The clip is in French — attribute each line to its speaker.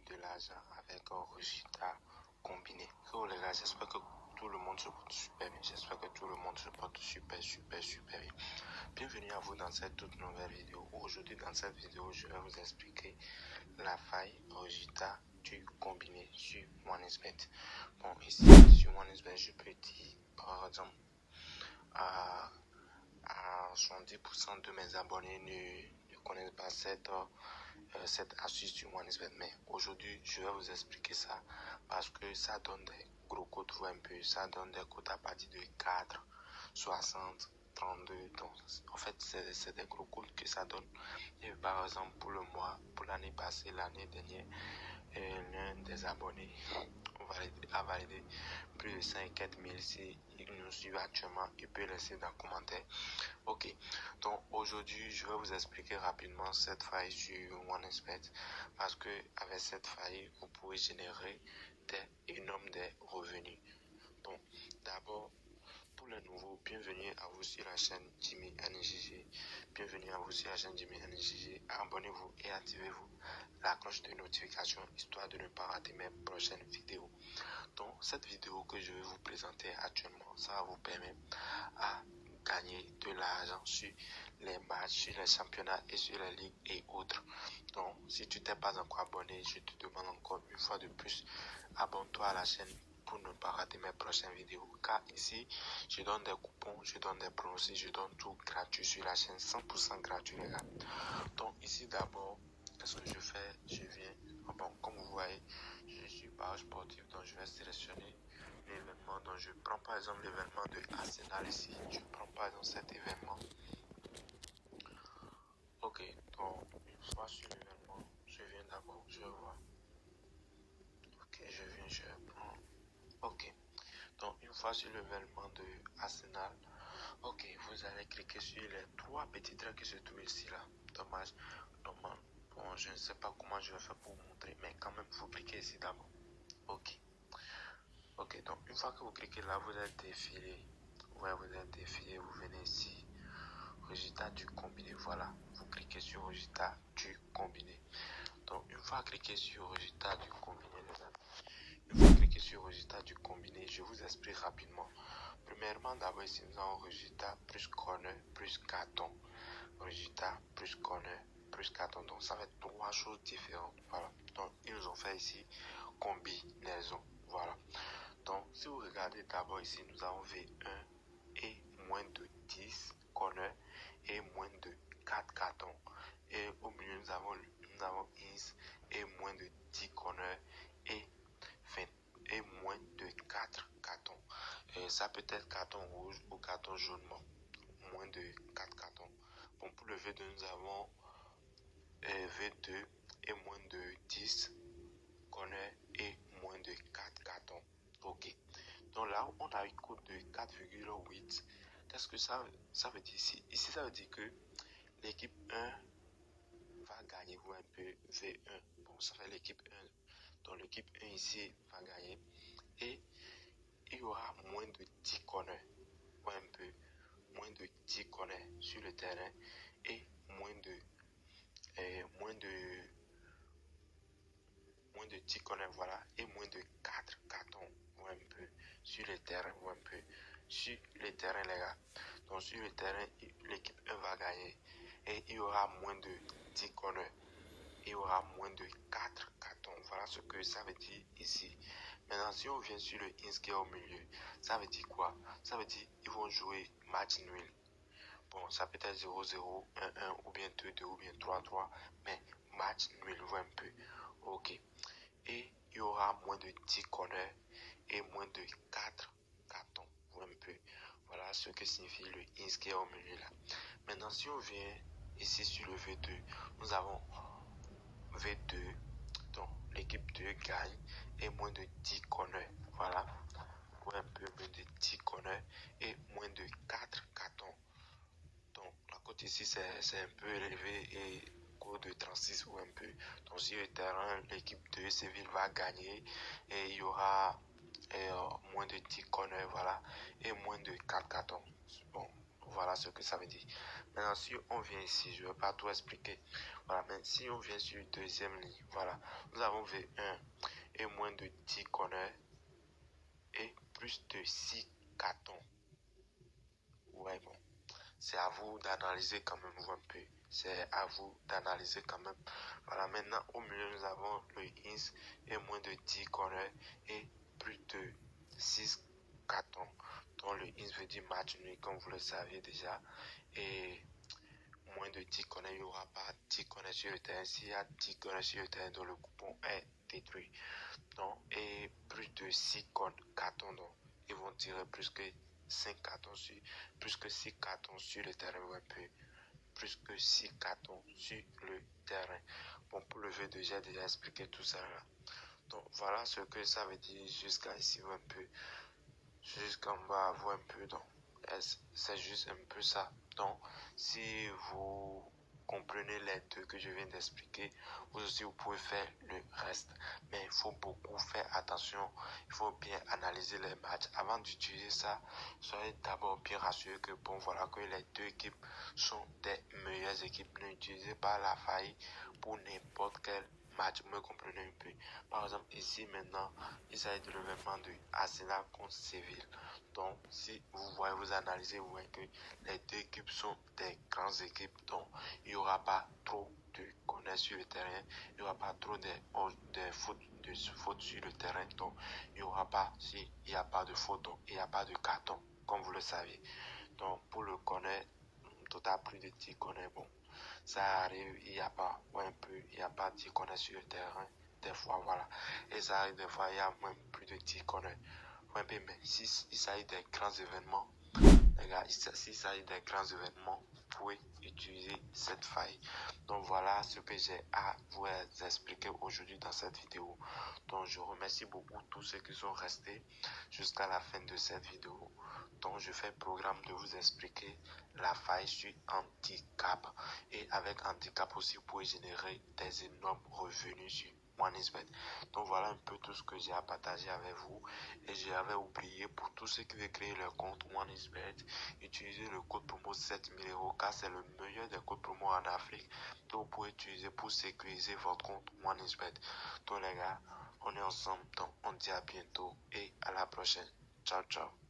Speaker 1: de l'argent avec un résultat combiné. So les gars, j'espère que tout le monde se porte super bien. J'espère que tout le monde se porte super bien. Bienvenue à vous dans cette toute nouvelle vidéo. Aujourd'hui, dans cette vidéo, je vais vous expliquer la faille résultat du combiné sur OneXBet. Bon, ici, sur OneXBet, je peux dire, par exemple, à 70% de mes abonnés ne connaissent pas cette astuce du OneXBet. Mais aujourd'hui, je vais vous expliquer ça parce que ça donne des gros codes un peu. Ça donne des codes à partir de 4, 60, 32. Donc, en fait, c'est des gros codes que ça donne. Et par exemple, pour le mois, pour l'année passée, l'année dernière, l'un des abonnés a validé plus de 54 000. Si il nous suit actuellement, il peut laisser dans les commentaires. Ok, donc aujourd'hui je vais vous expliquer rapidement cette faille sur OneXBet parce que avec cette faille vous pouvez générer des revenus. Bon, d'abord pour les nouveaux, bienvenue à vous sur la chaîne Jimmy NJG. Bienvenue à vous sur la chaîne Jimmy NJG. Abonnez-vous et activez-vous la cloche de notification histoire de ne pas rater mes prochaines vidéos. Donc cette vidéo que je vais vous présenter actuellement, ça va vous permettre à gagner de l'argent sur les matchs, sur les championnats et sur les ligues et autres. Donc si tu t'es pas encore abonné, je te demande encore une fois de plus, abonne-toi à la chaîne pour ne pas rater mes prochaines vidéos, car ici je donne des coupons, je donne des pronostics, je donne tout gratuit sur la chaîne, 100% gratuit les gars. Donc ici d'abord, qu'est-ce que je fais? Je viens, bon comme vous voyez, je suis page sportif, donc je vais sélectionner l'événement. Donc je prends par exemple l'événement de Arsenal ici, je prends par exemple cet événement. Ok, donc une fois sur l'événement, je viens d'abord, je vois. Ok, je prends. Ok, donc une fois sur l'événement de Arsenal, ok, vous allez cliquer sur les trois petits traits qui se trouvent ici là. Dommage, normal. Bon, je ne sais pas comment je vais faire pour vous montrer, mais quand même, vous cliquez ici d'abord. Ok. Ok, donc une fois que vous cliquez là, vous êtes défilé. Ouais, vous êtes défilé, vous venez ici. Résultat du combiné, voilà. Vous cliquez sur résultat du combiné. Donc une fois cliqué sur résultat du combiné, les amis. Une fois cliqué sur résultat du combiné, je vous explique rapidement. Premièrement, d'abord ici, nous avons résultat plus corner plus carton. Résultat plus corner plus carton. Donc ça va être trois choses différentes. Voilà. Donc ils nous ont fait ici combinaison. Voilà. Donc, si vous regardez d'abord ici, nous avons V1 et moins de 10 corners et moins de 4 cartons. Et au milieu, nous avons is et moins de 10 corners et, et moins de 4 cartons. Et ça peut être carton rouge ou carton jaune, moins de 4 cartons. Bon, pour le V2, nous avons V2 et moins de 10 corners et moins de 4 cartons. Ok. Donc là, on a une cote de 4,8. Qu'est-ce que ça veut dire ici? Ici, ça veut dire que l'équipe 1 va gagner vous un peu V1. Bon, ça fait l'équipe 1. Donc l'équipe 1 ici va gagner. Et il y aura moins de 10 corners. Ou un peu moins de 10 corners sur le terrain. Et moins de 10 corners, voilà. Et moins de 4 cartons. Ou un peu sur le terrain. Ou un peu sur le terrain, les gars. Donc sur le terrain, l'équipe 1 va gagner. Et il y aura moins de 10 corners. Il y aura moins de 4 cartons. Voilà ce que ça veut dire ici. Maintenant, si on vient sur le ins qui est au milieu, ça veut dire quoi? Ça veut dire qu'ils vont jouer match nul. Bon, ça peut être 0-0, 1-1, ou bien 2-2, ou bien 3-3. Mais match nul, voit un peu. Ok. Et il y aura moins de 10 corners et moins de 4 cartons. Un peu. Voilà ce que signifie le ins qui est au milieu là. Maintenant, si on vient ici sur le V2, nous avons V2, donc l'équipe 2 gagne et moins de 10 corners. Voilà. Ou un peu moins de 10 corners et moins de 4 cartons. Donc la cote ici c'est un peu élevé et cours de 36 ou un peu. Donc sur le terrain, l'équipe de Séville va gagner et il y aura moins de 10 corners, voilà, et moins de 4 cartons. Bon, voilà ce que ça veut dire. Maintenant, si on vient ici, je ne vais pas tout expliquer. Voilà, mais si on vient sur deuxième ligne, voilà, nous avons V1 et moins de 10 corners et plus de 6 cartons. Ouais, bon, c'est à vous d'analyser quand même un peu. C'est à vous d'analyser quand même. Voilà, maintenant, au milieu, nous avons le ins et moins de 10 corners et plus de 6 cartons. Donc, le ins veut dire match nul, comme vous le saviez déjà. Et moins de 10 corners, il n'y aura pas 10 corners sur le terrain. S'il y a 10 corners sur le terrain, donc le coupon est détruit. Donc, et plus de 6 cartons, donc, ils vont tirer plus que 5 cartons sur, plus que 6 cartons sur le terrain, un peu, plus que 6 cartons sur le terrain. Bon, pour le jeu, j'ai déjà expliqué tout ça là. Donc, voilà ce que ça veut dire jusqu'à ici, un peu, jusqu'en bas, vous un peu, donc, c'est juste un peu ça. Donc, si vous comprenez les deux que je viens d'expliquer, vous aussi vous pouvez faire le reste. Mais il faut beaucoup faire attention, il faut bien analyser les matchs. Avant d'utiliser ça, soyez d'abord bien rassuré que bon voilà que les deux équipes sont des meilleures équipes. N'utilisez pas la faille pour n'importe quel match, vous me comprenez un peu. Par exemple, ici maintenant, il s'agit de l'événement de Arsenal contre Séville. Donc, si vous voyez, vous analysez, vous voyez que les deux équipes sont des grandes équipes. Donc, il n'y aura pas trop de connaissances sur le terrain. Il n'y aura pas trop de fautes sur le terrain. Donc, il n'y aura pas, si il n'y a pas de faute, donc il n'y a pas de carton, comme vous le savez. Donc, pour le connaître, total plus de 10 connaît, bon, ça arrive, il n'y a pas, ou un peu, il n'y a pas 10 connaît sur le terrain. Des fois, voilà. Et ça arrive des fois, il y a même plus de 10 connaît. Ouais, mais si il s'agit des grands événements, les gars, s'il s'agit des grands événements, vous pouvez utiliser cette faille. Donc voilà ce que j'ai à vous expliquer aujourd'hui dans cette vidéo. Donc je remercie beaucoup tous ceux qui sont restés jusqu'à la fin de cette vidéo. Donc je fais le programme de vous expliquer la faille sur handicap. Et avec handicap aussi, vous pouvez générer des énormes revenus sur OneXBet. Donc voilà un peu tout ce que j'ai à partager avec vous. Et j'avais oublié, pour tous ceux qui veulent créer leur compte OneXBet, utilisez le code promo 7000 € car c'est le meilleur des codes promo en Afrique. Donc vous pouvez utiliser pour sécuriser votre compte OneXBet. Donc les gars, on est ensemble. Donc on dit à bientôt et à la prochaine. Ciao, ciao.